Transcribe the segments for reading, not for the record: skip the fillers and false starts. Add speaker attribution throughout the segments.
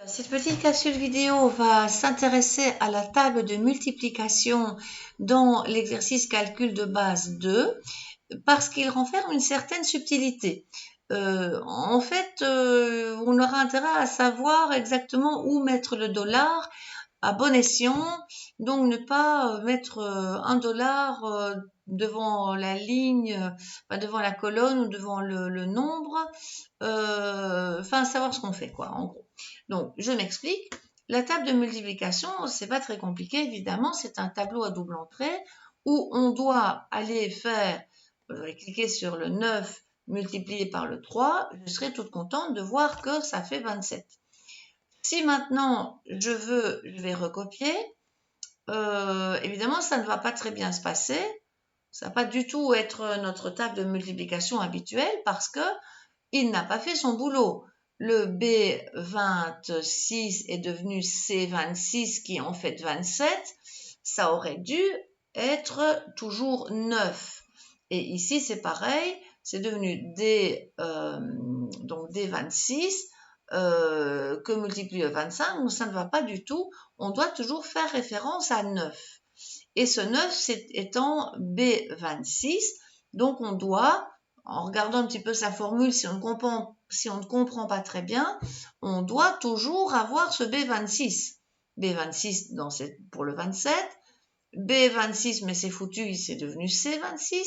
Speaker 1: Cette petite capsule vidéo va s'intéresser à la table de multiplication dans l'exercice calcul de base 2 parce qu'il renferme une certaine subtilité. On aura intérêt à savoir exactement où mettre le dollar à bon escient, donc ne pas mettre $1 devant la ligne, devant la colonne ou devant le nombre, savoir ce qu'on fait quoi en gros. Donc je m'explique. La table de multiplication, c'est pas très compliqué évidemment, c'est un tableau à double entrée où on doit aller faire, cliquer sur le 9 multiplié par le 3, je serai toute contente de voir que ça fait 27. Si maintenant je vais recopier, évidemment ça ne va pas très bien se passer, ça va pas du tout être notre table de multiplication habituelle parce que il n'a pas fait son boulot. Le B26 est devenu C26 qui est en fait 27, ça aurait dû être toujours 9. Et ici c'est pareil, c'est devenu donc D26 que multiplie le 25, donc ça ne va pas du tout, on doit toujours faire référence à 9. Et ce 9 c'est étant B26, donc on doit, en regardant un petit peu sa formule, si on ne comprend pas très bien, on doit toujours avoir ce B26. B26 pour le 27, B26 mais c'est foutu, c'est devenu C26,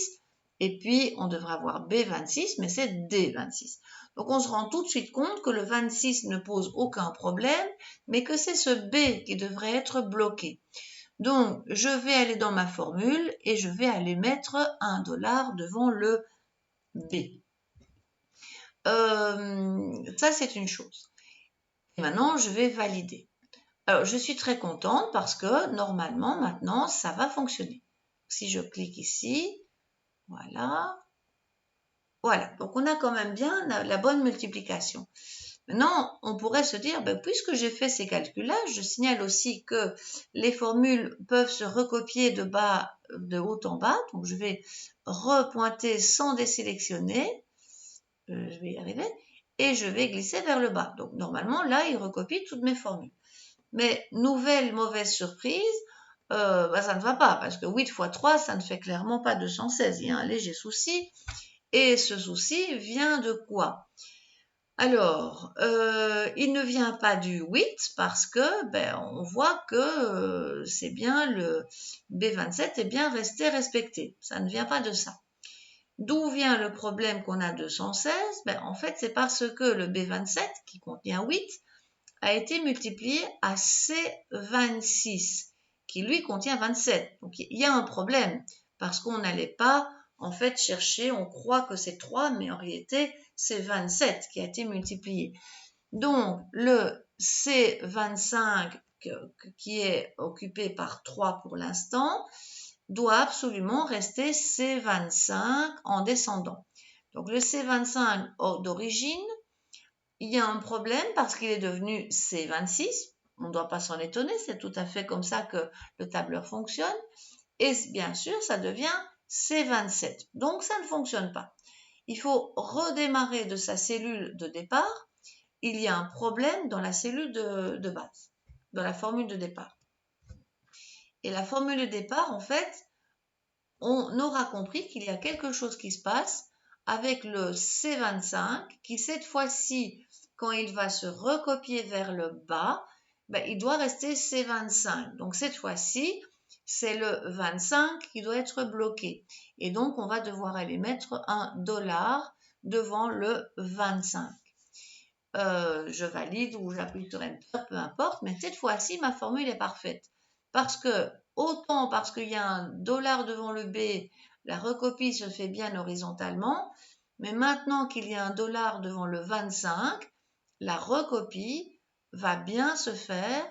Speaker 1: et puis on devrait avoir B26 mais c'est D26. Donc on se rend tout de suite compte que le 26 ne pose aucun problème, mais que c'est ce B qui devrait être bloqué. Donc je vais aller dans ma formule et je vais aller mettre $1 devant le B. Ça c'est une chose. Et maintenant je vais valider. Alors je suis très contente parce que normalement maintenant ça va fonctionner. Si je clique ici, voilà. Voilà, donc on a quand même bien la bonne multiplication. Maintenant, on pourrait se dire, puisque j'ai fait ces calculs-là, je signale aussi que les formules peuvent se recopier de haut en bas. Donc je vais repointer sans désélectionner, je vais y arriver, et je vais glisser vers le bas. Donc normalement, là, il recopie toutes mes formules. Mais nouvelle mauvaise surprise, ça ne va pas, parce que 8 fois 3, ça ne fait clairement pas 216. Il y a un léger souci. Et ce souci vient de quoi? Alors, il ne vient pas du 8 parce que on voit que c'est bien le B27 est bien resté respecté. Ça ne vient pas de ça. D'où vient le problème qu'on a 216? En fait, c'est parce que le B27, qui contient 8, a été multiplié à C26, qui lui contient 27. Donc il y a un problème parce qu'on n'allait pas en fait chercher, on croit que c'est 3, mais en réalité c'est 27 qui a été multiplié. Donc le C25 qui est occupé par 3 pour l'instant doit absolument rester C25 en descendant. Donc le C25 d'origine, il y a un problème parce qu'il est devenu C26. On ne doit pas s'en étonner, c'est tout à fait comme ça que le tableur fonctionne. Et bien sûr, ça devient C27. Donc, ça ne fonctionne pas. Il faut redémarrer de sa cellule de départ. Il y a un problème dans la cellule de base, dans la formule de départ. Et la formule de départ, en fait, on aura compris qu'il y a quelque chose qui se passe avec le C25 qui, cette fois-ci, quand il va se recopier vers le bas, il doit rester C25. Donc, cette fois-ci, c'est le 25 qui doit être bloqué. Et donc, on va devoir aller mettre $1 devant le 25. Je valide ou j'appuie sur Enter, peu importe, mais cette fois-ci, ma formule est parfaite. Parce que, autant parce qu'il y a $1 devant le B, la recopie se fait bien horizontalement, mais maintenant qu'il y a $1 devant le 25, la recopie va bien se faire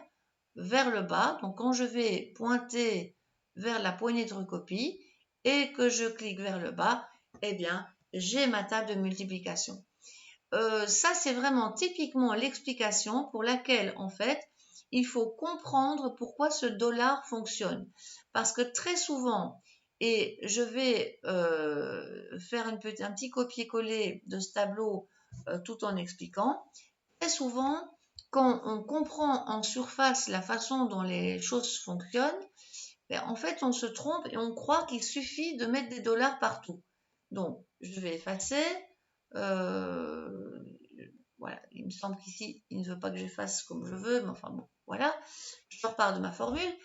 Speaker 1: vers le bas. Donc, quand je vais pointer vers la poignée de recopie et que je clique vers le bas, eh bien, j'ai ma table de multiplication. Ça, c'est vraiment typiquement l'explication pour laquelle, en fait, il faut comprendre pourquoi ce dollar fonctionne. Parce que très souvent, et je vais faire un petit copier-coller de ce tableau tout en expliquant, très souvent, quand on comprend en surface la façon dont les choses fonctionnent, ben, en fait, on se trompe et on croit qu'il suffit de mettre des dollars partout. Donc, je vais effacer. Voilà, il me semble qu'ici, il ne veut pas que j'efface comme je veux, mais enfin bon, voilà. Je repars de ma formule.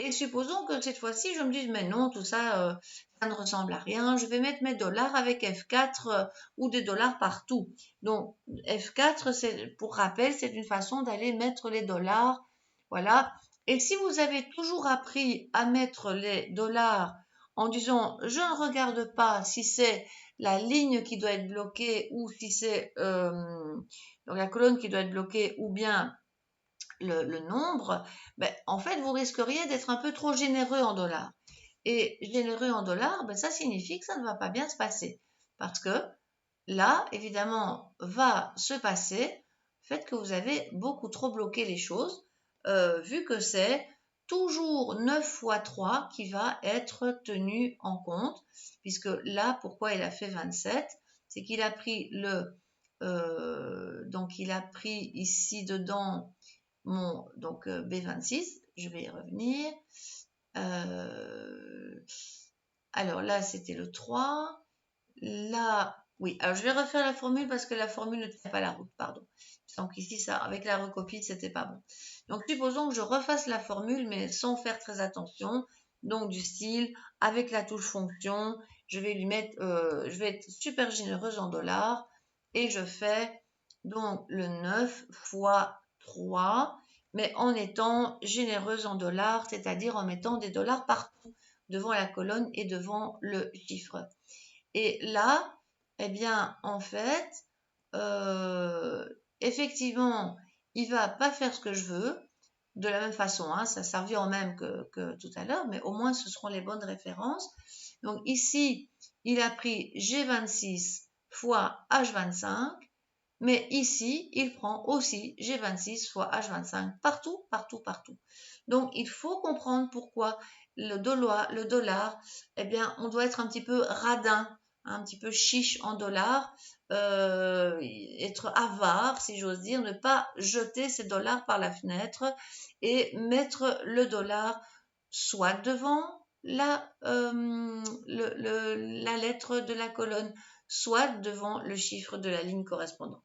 Speaker 1: Et supposons que cette fois-ci, je me dise, mais non, tout ça, ça ne ressemble à rien. Je vais mettre mes dollars avec F4 ou des dollars partout. Donc, F4, pour rappel, c'est une façon d'aller mettre les dollars. Voilà. Et si vous avez toujours appris à mettre les dollars en disant, je ne regarde pas si c'est la ligne qui doit être bloquée ou si c'est donc la colonne qui doit être bloquée ou bien le nombre, ben, en fait, vous risqueriez d'être un peu trop généreux en dollars. Et généreux en dollars, ben, ça signifie que ça ne va pas bien se passer. Parce que là, évidemment, va se passer le fait que vous avez beaucoup trop bloqué les choses, vu que c'est toujours 9 fois 3 qui va être tenu en compte, puisque là, pourquoi il a fait 27, c'est qu'il a pris donc il a pris ici dedans donc B26, je vais y revenir. Alors là, c'était le 3. Là, oui, alors je vais refaire la formule parce que la formule ne tient pas la route, pardon. Donc ici, ça, avec la recopie, c'était pas bon. Donc supposons que je refasse la formule, mais sans faire très attention. Donc du style, avec la touche fonction, je vais lui mettre, je vais être super généreuse en dollars et je fais donc le 9 fois 3, mais en étant généreuse en dollars, c'est-à-dire en mettant des dollars partout devant la colonne et devant le chiffre. Et là, eh bien, en fait, effectivement, il va pas faire ce que je veux de la même façon, hein, ça revient au même que tout à l'heure, mais au moins ce seront les bonnes références. Donc ici, il a pris G26 fois H25, mais ici, il prend aussi G26 fois H25 partout, partout, partout. Donc, il faut comprendre pourquoi le dollar, eh bien, on doit être un petit peu radin, un petit peu chiche en dollars, être avare, si j'ose dire, ne pas jeter ses dollars par la fenêtre et mettre le dollar soit devant la lettre de la colonne, soit devant le chiffre de la ligne correspondante.